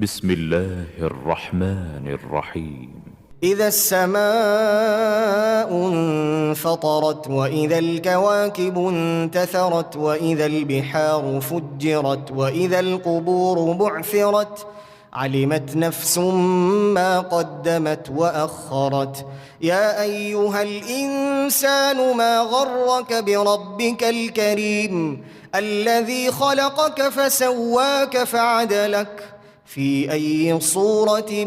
بسم الله الرحمن الرحيم إذا السماء انفطرت وإذا الكواكب انتثرت وإذا البحار فجرت وإذا القبور بعثرت علمت نفس ما قدمت وأخرت يا أيها الإنسان ما غرك بربك الكريم الذي خلقك فسواك فعدلك في أي صورة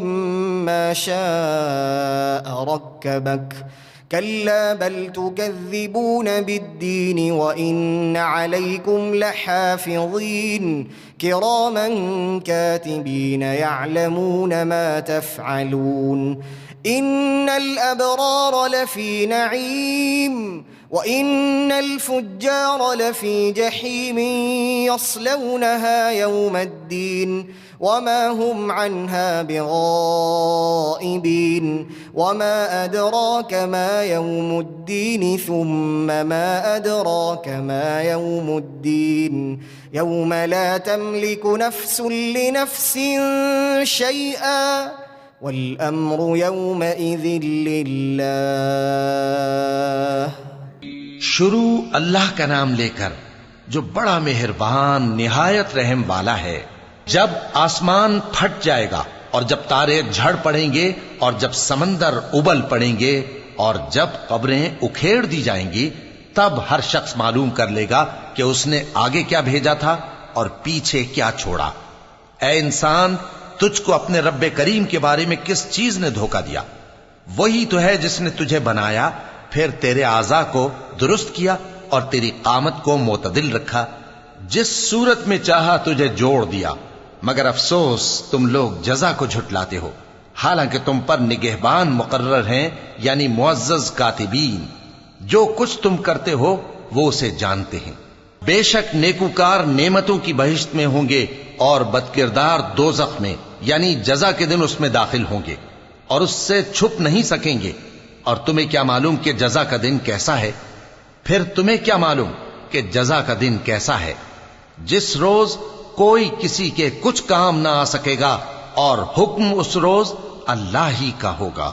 ما شاء ركبك كلا بل تكذبون بالدين وإن عليكم لحافظين كراما كاتبين يعلمون ما تفعلون إن الأبرار لفي نعيم وإن الفجار لفي جحيم يصلونها يوم الدين وما هم عنها بغائبين وما أدراك ما يوم الدين ثم ما أدراك ما يوم الدين يوم لا تملك نفس لنفس شيئا والأمر يومئذ لله. شروع اللہ کا نام لے کر جو بڑا مہربان نہایت رحم والا ہے. جب آسمان پھٹ جائے گا اور جب تارے جھڑ پڑیں گے اور جب سمندر ابل پڑیں گے اور جب قبریں اکھیڑ دی جائیں گی تب ہر شخص معلوم کر لے گا کہ اس نے آگے کیا بھیجا تھا اور پیچھے کیا چھوڑا. اے انسان، تجھ کو اپنے رب کریم کے بارے میں کس چیز نے دھوکہ دیا؟ وہی تو ہے جس نے تجھے بنایا، پھر تیرے اعضاء کو درست کیا اور تیری قامت کو معتدل رکھا، جس صورت میں چاہا تجھے جوڑ دیا. مگر افسوس تم لوگ جزا کو جھٹلاتے ہو، حالانکہ تم پر نگہبان مقرر ہیں، یعنی معزز کاتبین. جو کچھ تم کرتے ہو وہ اسے جانتے ہیں. بے شک نیکوکار نعمتوں کی بہشت میں ہوں گے اور بدکردار دوزخ میں، یعنی جزا کے دن اس میں داخل ہوں گے اور اس سے چھپ نہیں سکیں گے. اور تمہیں کیا معلوم کہ جزا کا دن کیسا ہے؟ پھر تمہیں کیا معلوم کہ جزا کا دن کیسا ہے؟ جس روز کوئی کسی کے کچھ کام نہ آ سکے گا اور حکم اس روز اللہ ہی کا ہوگا.